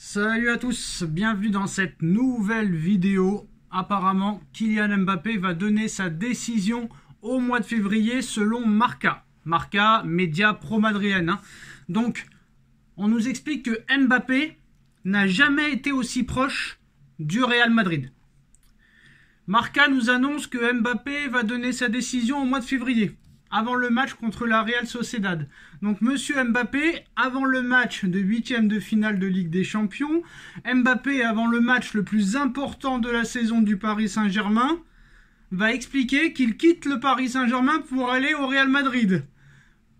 Salut à tous, bienvenue dans cette nouvelle vidéo. Apparemment, Kylian Mbappé va donner sa décision au mois de février selon Marca. Marca, média pro-madrilène. Donc, on nous explique que Mbappé n'a jamais été aussi proche du Real Madrid. Marca nous annonce que Mbappé va donner sa décision au mois de février, avant le match contre la Real Sociedad. Donc Monsieur Mbappé, avant le match de 8e de finale de Ligue des Champions, Mbappé, avant le match le plus important de la saison du Paris Saint-Germain, va expliquer qu'il quitte le Paris Saint-Germain pour aller au Real Madrid.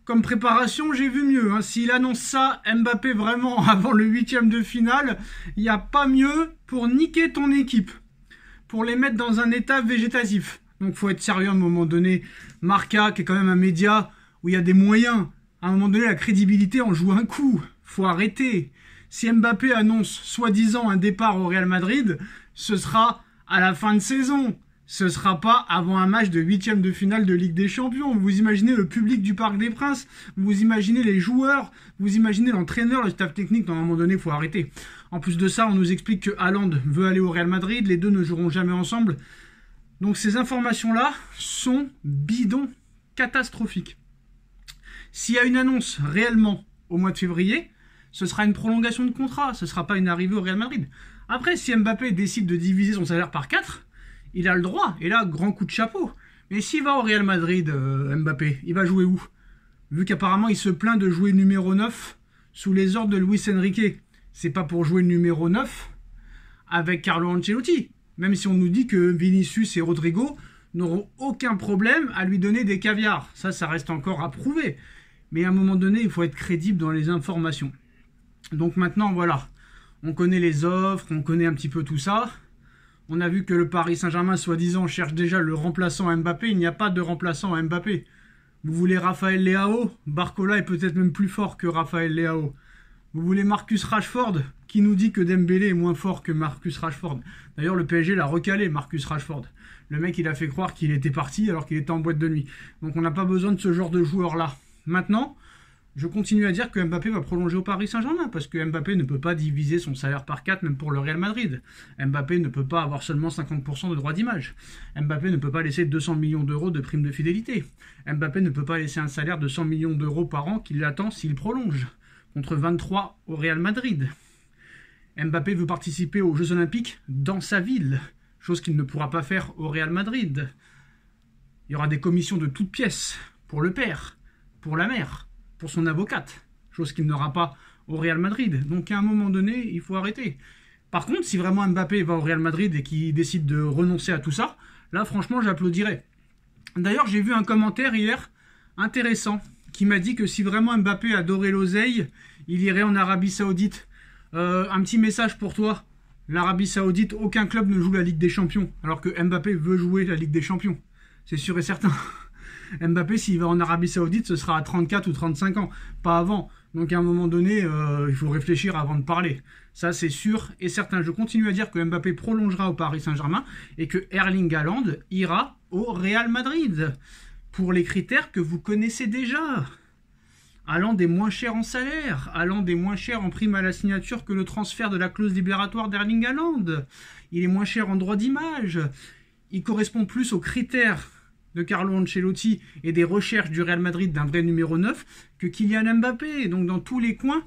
Comme préparation, j'ai vu mieux. S'il annonce ça, Mbappé, vraiment, avant le 8e de finale, il n'y a pas mieux pour niquer ton équipe, pour les mettre dans un état végétatif. Donc faut être sérieux à un moment donné. Marca, qui est quand même un média où il y a des moyens, à un moment donné, la crédibilité en joue un coup. Faut arrêter. Si Mbappé annonce soi-disant un départ au Real Madrid, ce sera à la fin de saison. Ce sera pas avant un match de 8e de finale de Ligue des Champions. Vous imaginez le public du Parc des Princes, vous imaginez les joueurs, vous imaginez l'entraîneur, le staff technique. À un moment donné, faut arrêter. En plus de ça, on nous explique que Haaland veut aller au Real Madrid. Les deux ne joueront jamais ensemble. Donc ces informations-là sont bidons, catastrophiques. S'il y a une annonce réellement au mois de février, ce sera une prolongation de contrat, ce ne sera pas une arrivée au Real Madrid. Après, si Mbappé décide de diviser son salaire par 4, il a le droit, et là, grand coup de chapeau. Mais s'il va au Real Madrid, Mbappé, il va jouer où? Vu qu'apparemment, il se plaint de jouer numéro 9 sous les ordres de Luis Enrique. C'est pas pour jouer numéro 9 avec Carlo Ancelotti. Même si on nous dit que Vinicius et Rodrigo n'auront aucun problème à lui donner des caviars. Ça reste encore à prouver. Mais à un moment donné, il faut être crédible dans les informations. Donc maintenant, voilà. On connaît les offres, on connaît un petit peu tout ça. On a vu que le Paris Saint-Germain, soi-disant, cherche déjà le remplaçant à Mbappé. Il n'y a pas de remplaçant à Mbappé. Vous voulez Raphaël Leao? Barcola est peut-être même plus fort que Raphaël Leao. Vous voulez Marcus Rashford? Qui nous dit que Dembélé est moins fort que Marcus Rashford? D'ailleurs, le PSG l'a recalé, Marcus Rashford. Le mec, il a fait croire qu'il était parti alors qu'il était en boîte de nuit. Donc on n'a pas besoin de ce genre de joueur-là. Maintenant, je continue à dire que Mbappé va prolonger au Paris Saint-Germain, parce que Mbappé ne peut pas diviser son salaire par 4, même pour le Real Madrid. Mbappé ne peut pas avoir seulement 50% de droits d'image. Mbappé ne peut pas laisser 200 millions d'euros de prime de fidélité. Mbappé ne peut pas laisser un salaire de 100 millions d'euros par an qui l'attend s'il prolonge, contre 23 au Real Madrid. Mbappé veut participer aux Jeux Olympiques dans sa ville, chose qu'il ne pourra pas faire au Real Madrid. Il y aura des commissions de toutes pièces pour le père, pour la mère, pour son avocate, chose qu'il n'aura pas au Real Madrid. Donc à un moment donné, il faut arrêter. Par contre, si vraiment Mbappé va au Real Madrid et qu'il décide de renoncer à tout ça, là franchement j'applaudirais. D'ailleurs, j'ai vu un commentaire hier intéressant qui m'a dit que si vraiment Mbappé adorait l'oseille, il irait en Arabie Saoudite. Un petit message pour toi. L'Arabie Saoudite, aucun club ne joue la Ligue des Champions, alors que Mbappé veut jouer la Ligue des Champions. C'est sûr et certain. Mbappé, s'il va en Arabie Saoudite, ce sera à 34 ou 35 ans, pas avant. Donc à un moment donné, il faut réfléchir avant de parler. Ça, c'est sûr et certain. Je continue à dire que Mbappé prolongera au Paris Saint-Germain et que Erling Haaland ira au Real Madrid. Pour les critères que vous connaissez déjà. Haaland est moins cher en salaire, Haaland est moins cher en prime à la signature que le transfert de la clause libératoire d'Erling Haaland. Il est moins cher en droit d'image. Il correspond plus aux critères de Carlo Ancelotti et des recherches du Real Madrid d'un vrai numéro 9 que Kylian Mbappé. Donc dans tous les coins,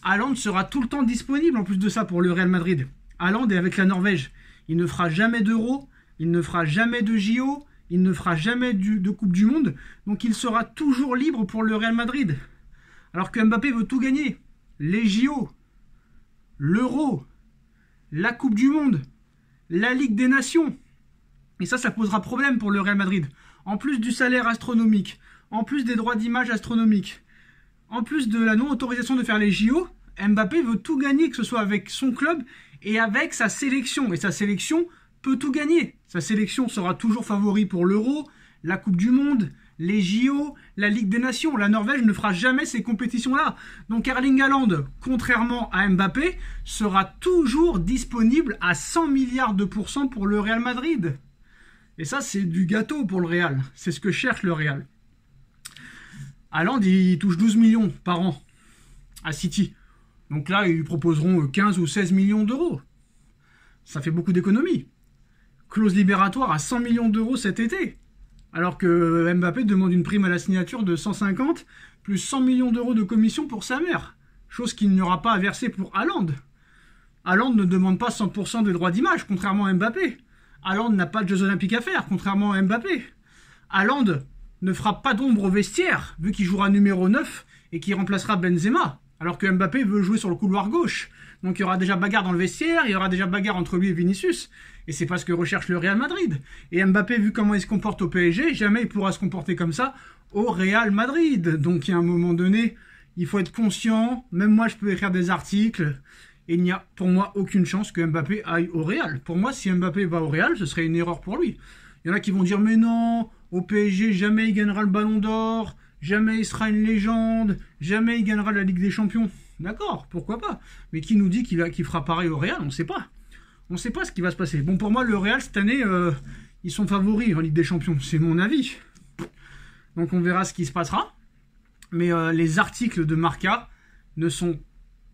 Haaland sera tout le temps disponible en plus de ça pour le Real Madrid. Haaland est avec la Norvège. Il ne fera jamais d'Euro, il ne fera jamais de JO, il ne fera jamais de Coupe du Monde. Donc il sera toujours libre pour le Real Madrid. Alors que Mbappé veut tout gagner. Les JO, l'Euro, la Coupe du Monde, la Ligue des Nations. Et ça posera problème pour le Real Madrid. En plus du salaire astronomique, en plus des droits d'image astronomiques, en plus de la non-autorisation de faire les JO, Mbappé veut tout gagner, que ce soit avec son club et avec sa sélection. Et sa sélection peut tout gagner. Sa sélection sera toujours favori pour l'Euro, la Coupe du Monde, les JO, la Ligue des Nations. La Norvège ne fera jamais ces compétitions-là. Donc Erling Haaland, contrairement à Mbappé, sera toujours disponible à 100 milliards de pourcents pour le Real Madrid. Et ça, c'est du gâteau pour le Real. C'est ce que cherche le Real. Haaland, il touche 12 millions par an à City. Donc là, ils lui proposeront 15 ou 16 millions d'euros. Ça fait beaucoup d'économies. Clause libératoire à 100 millions d'euros cet été. Alors que Mbappé demande une prime à la signature de 150 plus 100 millions d'euros de commission pour sa mère. Chose qu'il n'aura pas à verser pour Haaland. Haaland ne demande pas 100% des droits d'image, contrairement à Mbappé. Haaland n'a pas de Jeux Olympiques à faire, contrairement à Mbappé. Haaland ne fera pas d'ombre au vestiaire, vu qu'il jouera numéro 9 et qu'il remplacera Benzema. Alors que Mbappé veut jouer sur le couloir gauche. Donc il y aura déjà bagarre dans le vestiaire, il y aura déjà bagarre entre lui et Vinicius. Et c'est pas ce que recherche le Real Madrid. Et Mbappé, vu comment il se comporte au PSG, jamais il pourra se comporter comme ça au Real Madrid. Donc il y a un moment donné, il faut être conscient. Même moi, je peux écrire des articles. Et il n'y a pour moi aucune chance que Mbappé aille au Real. Pour moi, si Mbappé va au Real, ce serait une erreur pour lui. Il y en a qui vont dire, mais non, au PSG, jamais il gagnera le Ballon d'Or, jamais il sera une légende, jamais il gagnera la Ligue des Champions. D'accord, pourquoi pas. Mais qui nous dit qu'il fera pareil au Real? On ne sait pas. On ne sait pas ce qui va se passer. Bon, pour moi, le Real, cette année, ils sont favoris en Ligue des Champions. C'est mon avis. Donc, on verra ce qui se passera. Mais les articles de Marca ne sont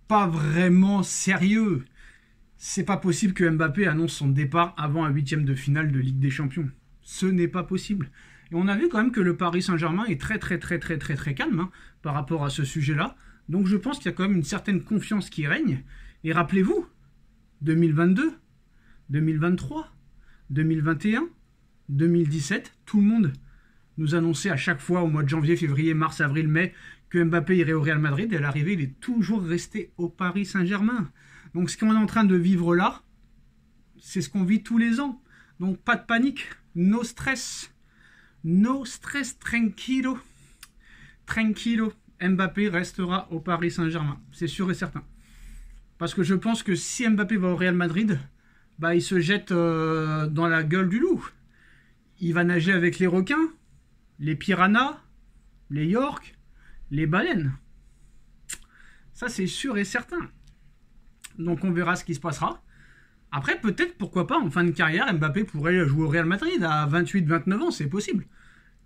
pas vraiment sérieux. C'est pas possible que Mbappé annonce son départ avant un 8e de finale de Ligue des Champions. Ce n'est pas possible. Et on a vu quand même que le Paris Saint-Germain est très calme par rapport à ce sujet-là. Donc je pense qu'il y a quand même une certaine confiance qui règne. Et rappelez-vous, 2022, 2023, 2021, 2017, tout le monde nous annonçait à chaque fois au mois de janvier, février, mars, avril, mai que Mbappé irait au Real Madrid. Et à l'arrivée, il est toujours resté au Paris Saint-Germain. Donc ce qu'on est en train de vivre là, c'est ce qu'on vit tous les ans. Donc pas de panique, no stress. No stress, tranquilo. Tranquilo. Mbappé restera au Paris Saint-Germain. C'est sûr et certain. Parce que je pense que si Mbappé va au Real Madrid, bah, il se jette dans la gueule du loup. Il va nager avec les requins, les piranhas, les yorks, les baleines. Ça, c'est sûr et certain. Donc on verra ce qui se passera. Après, peut-être, pourquoi pas, en fin de carrière, Mbappé pourrait jouer au Real Madrid à 28-29 ans, c'est possible.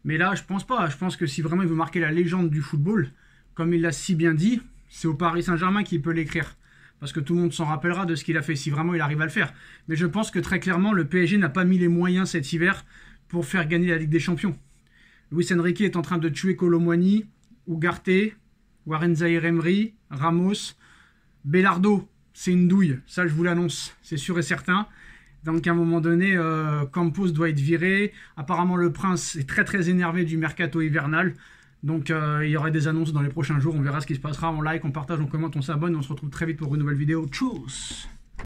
Mais là, je pense pas. Je pense que si vraiment il veut marquer la légende du football, comme il l'a si bien dit, c'est au Paris Saint-Germain qu'il peut l'écrire. Parce que tout le monde s'en rappellera de ce qu'il a fait, si vraiment il arrive à le faire. Mais je pense que très clairement, le PSG n'a pas mis les moyens cet hiver pour faire gagner la Ligue des Champions. Luis Enrique est en train de tuer Kolo Muani, Ugarte, Warren Zaïre-Emery, Ramos, Belardo. C'est une douille, ça je vous l'annonce, c'est sûr et certain. Donc à un moment donné, Campos doit être viré. Apparemment le Prince est très énervé du mercato hivernal. Donc il y aura des annonces dans les prochains jours, on verra ce qui se passera. On like, on partage, on commente, on s'abonne. On se retrouve très vite pour une nouvelle vidéo. Tchuss!